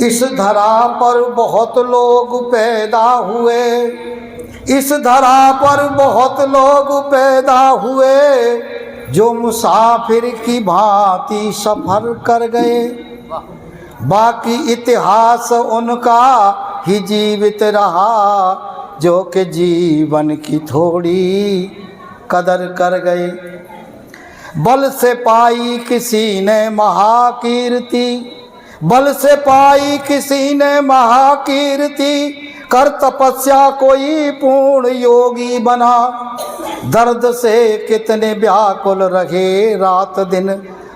इस धरा पर बहुत लोग पैदा हुए, इस धरा पर बहुत लोग पैदा हुए, जो मुसाफिर की भांति सफर कर गए। बाकी इतिहास उनका ही जीवित रहा, जो कि जीवन की थोड़ी कदर कर गए। बल से पाई किसी ने महाकीर्ति, बल से पाई किसी ने महाकीर्ति, कर तपस्या कोई पूर्ण योगी बना। दर्द से कितने व्याकुल रहे रात दिन,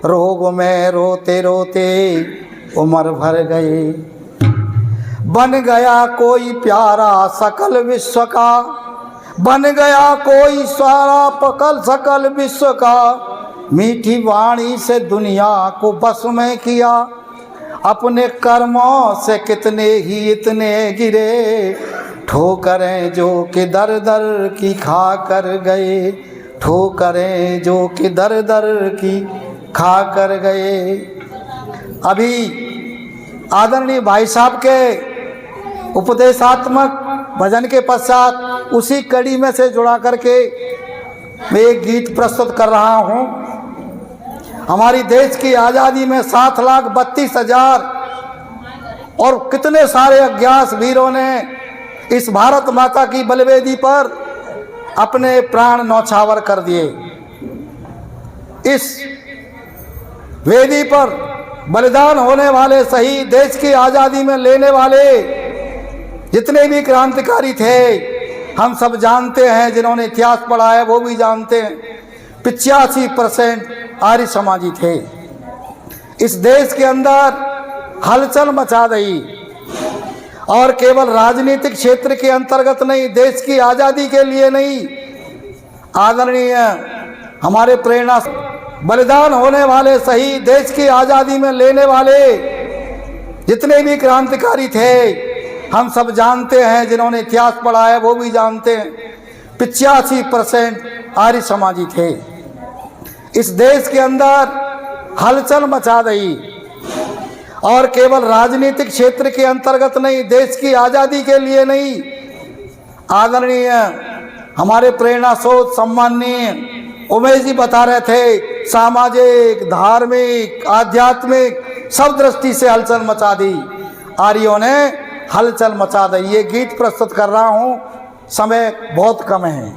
रोग में रोते रोते उम्र भर गए। बन गया कोई प्यारा सकल विश्व का, बन गया कोई सारा पकल सकल विश्व का। मीठी वाणी से दुनिया को बस में किया, अपने कर्मों से कितने ही इतने गिरे। ठोकरें जो कि दर दर की खा कर गए, ठोकरें जो कि दर दर की खा कर गए। अभी आदरणीय भाई साहब के उपदेशात्मक भजन के पश्चात उसी कड़ी में से जुड़ा करके मैं एक गीत प्रस्तुत कर रहा हूँ। हमारी देश की आज़ादी में 7,32,000 और कितने सारे अज्ञात वीरों ने इस भारत माता की बलिवेदी पर अपने प्राण न्यौछावर कर दिए। इस वेदी पर बलिदान होने वाले शहीद, देश की आज़ादी में लेने वाले जितने भी क्रांतिकारी थे, हम सब जानते हैं। जिन्होंने इतिहास पढ़ा है वो भी जानते हैं। 85% आर्य समाजी थे। इस देश के अंदर हलचल मचा दी, और केवल राजनीतिक क्षेत्र के अंतर्गत नहीं, देश की आज़ादी के लिए नहीं, आदरणीय हमारे प्रेरणा बलिदान होने वाले शहीद, देश की आज़ादी में लेने वाले जितने भी क्रांतिकारी थे, हम सब जानते हैं। जिन्होंने इतिहास पढ़ा है वो भी जानते हैं। 85% आर्य समाजी थे। इस देश के अंदर हलचल मचा दी, और केवल राजनीतिक क्षेत्र के अंतर्गत नहीं, देश की आज़ादी के लिए नहीं, आदरणीय हमारे प्रेरणा स्रोत सम्माननीय उमेश जी बता रहे थे, सामाजिक, धार्मिक, आध्यात्मिक सब दृष्टि से हलचल मचा दी। आर्यों ने हलचल मचा दी। ये गीत प्रस्तुत कर रहा हूँ, समय बहुत कम है।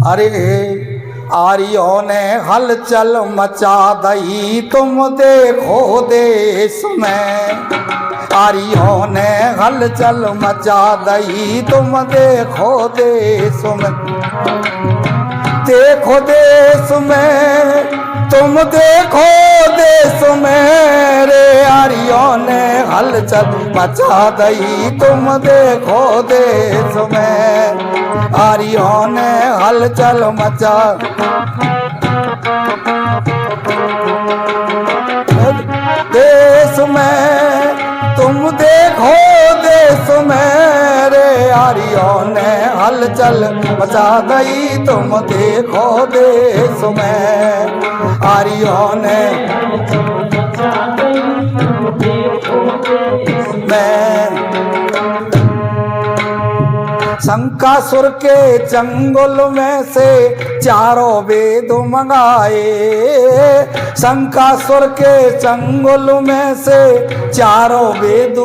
अरे आर्यों ने हलचल मचा दई, तुम देखो देश में। आर्यों ने हलचल मचा दई, तुम देखो देश में। देखो देश में, तुम देखो देश में रे। आर्यों ने हलचल मचा दई, तुम देखो देश में। आर्यों ने हलचल मचा देश में, तुम देखो देश में रे। आर्यों ने हलचल मचा दई, तुम देखो देश में। आर्यों ने शंकासुर के चंगुल में से चारों वेद मंगाए। शंकासुर के चंगुल में से चारों वेद,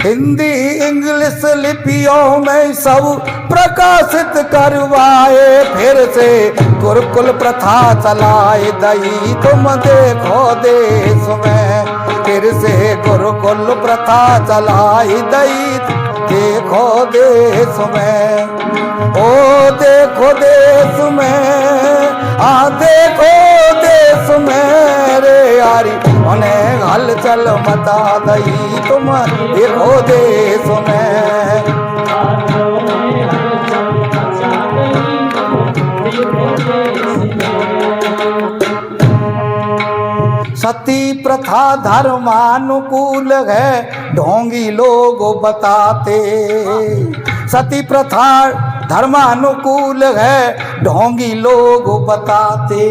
हिंदी इंग्लिश लिपियों में सब प्रकाशित करवाए। फिर से गुरुकुल प्रथा चलाए दई, तुम देखो देश में। फिर से गुरुकुल प्रथा चलाई दई, देखो देश में। ओ देखो देश में, आ देखो देश में रे। आरी उन्हें हलचल मचा दई, तुम देखो देश में। सती प्रथा धर्मानुकूल है, ढोंगी लोग बताते। सती प्रथा धर्मानुकूल है, ढोंगी लोग बताते।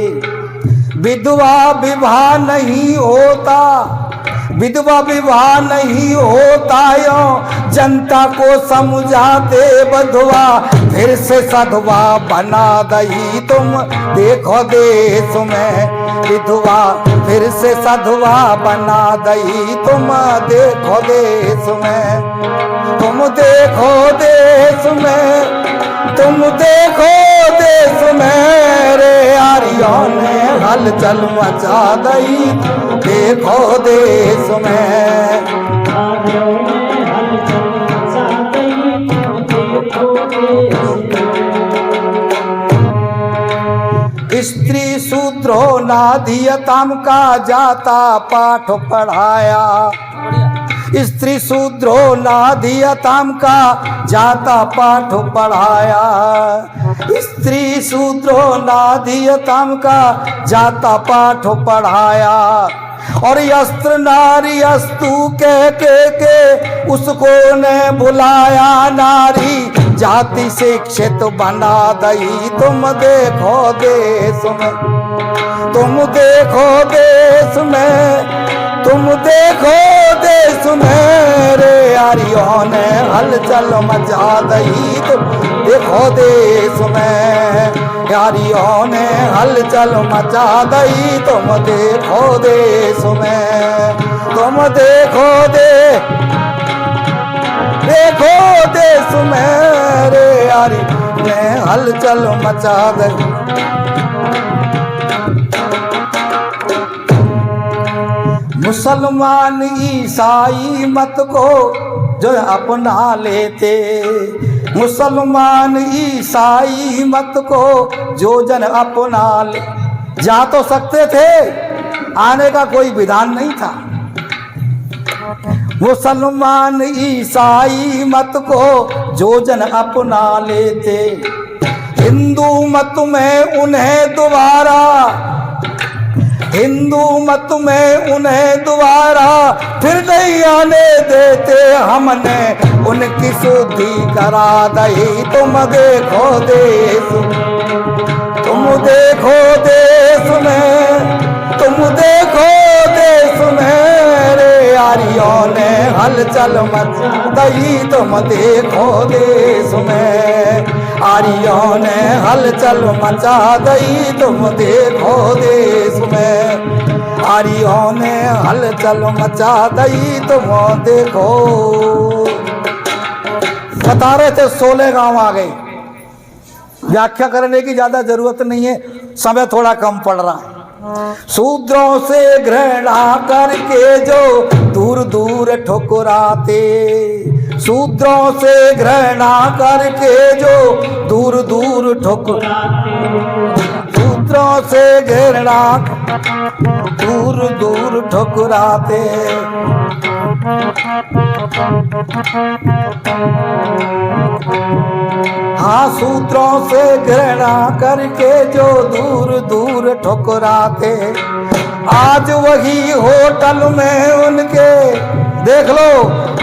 विधवा विवाह नहीं होता, विधवा विवाह नहीं होता यो जनता को समझाते बधवा, फिर से सधवा बना दही तुम देखो देश में। विधवा फिर से सधवा बना दही तुम देखो देश में। तुम देखो देश में, तुम देखो देश में रे यारियों ने हलचल मचा दई देखो देश में। स्त्री शूद्रो नाधियतम का जाता पाठ पढ़ाया, स्त्री शूद्रो नाधियतम का जाता पाठ पढ़ाया, स्त्री शूद्रो नाधियतम का जाता पाठ पढ़ाया। और अस्त्र नारी अस्तु कह के उसको ने बुलाया, नारी जाति शिक्षित बना दई तुम देखो देश में। तुम देखो देश में, तुम देखो देश में रे यारियों ने हलचल मचा दई तुम देखो देश में। यारियों ने हलचल मचा दई तुम देखो देश में। तुम देखो देखो देश में रे यारी ने हलचल मचा दई। मुसलमान ईसाई मत को जो अपना लेते, मुसलमान ईसाई मत को जो जन अपना ले, जा तो सकते थे, आने का कोई विधान नहीं था। मुसलमान ईसाई मत को जो जन अपना लेते, हिंदू मत में उन्हें दोबारा, हिंदू मत में उन्हें दोबारा फिर नहीं आने देते। हमने उनकी शुद्धि करा दई तुम देखो देश, तुम देखो देश में, तुम देखो देश में रे यारियों ने हलचल मचा दई तुम देखो देश में। आर्यों ने हलचल मचा दई तुम देखो देश में। आर्यों ने हलचल मचा दई तुम देखो। बता रहे थे 16 गांव आ गए, व्याख्या करने की ज्यादा जरूरत नहीं है, समय थोड़ा कम पड़ रहा है। शूद्रों से घृणा करके जो दूर दूर ठुकराते, शूद्रों से घृणा करके जो दूर दूर ठुकराते, शूद्रों से घृणा दूर दूर ठुकराते। हाँ, शूद्रों से घृणा करके जो दूर दूर ठुकराते, आज वही होटल में उनके देख लो,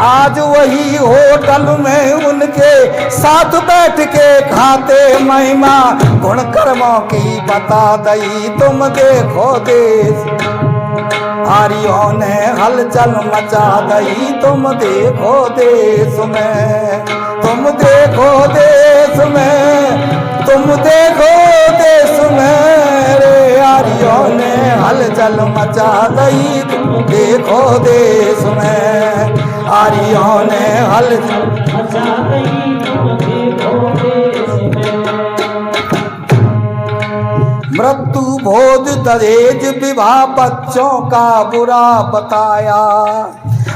आज वही होटल में उनके साथ बैठ के खाते महिमा गुण कर्मों की बता दई तुम देखो देश। आर्यों ने हलचल मचा दई तुम देखो देश में। तुम देखो देश में, तुम देखो देश में रे आर्यों ने हलचल मचा दई तुम देखो देश में। आर्यों ने हलचल मचा दई तुम देखो देश में। मृत्यु भोज दहेज विवाह बच्चों का बुरा बताया,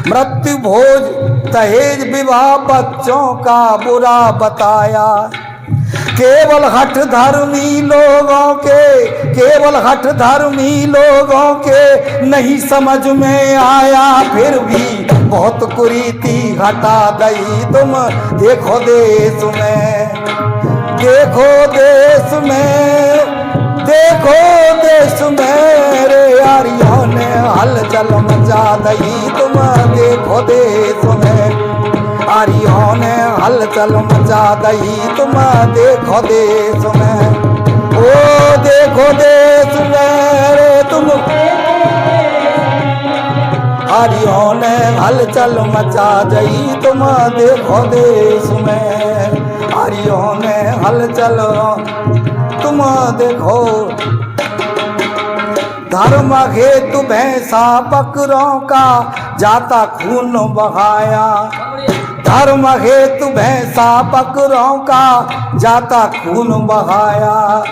मृत्यु भोज दहेज विवाह बच्चों का बुरा बताया। केवल हठ धर्मी लोगों के, केवल हठ धर्मी लोगों के नहीं समझ में आया, फिर भी बहुत कुरीति हटा दई तुम देखो देश में। देखो देश में, देखो देश में रे यारियों ने हलचल मचा दई तुम देखो देश में। आर्यों ने हलचल मचा दई तुम देखो देश में। ओ देखो देश में रे हरियों ने हलचल मचा जई तुम देखो देश में। हरियों ने हलचल तुम देखो। धर्म हेतु भैंसा बकरों का जाता खून बहाया। धर्म हेतु भैंसा बकरों का जाता खून बहाया।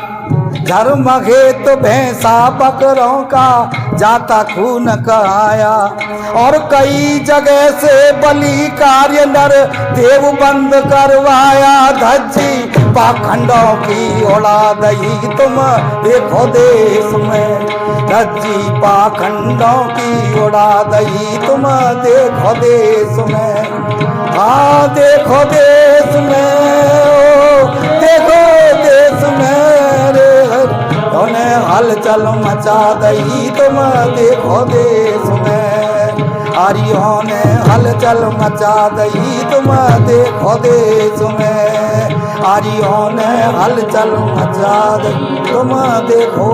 धर्म हेतु भैंसा बकरों का जाता खून कहाया। और कई जगह से बलि कार्य नर देव बंद करवाया। धज्जी पाखंडों की उड़ा दई तुम देखो देश में। धज्जी पाखंडों की उड़ा दई तुम देखो देश में। हाँ देखो देश में, देखो देश में रे। उन्हें हलचल मचा दई तुम देखो देश में। हरियों ने हलचल मचा दई तुम देखो देश में। हरियों ने हलचल मचा दई तुम देखो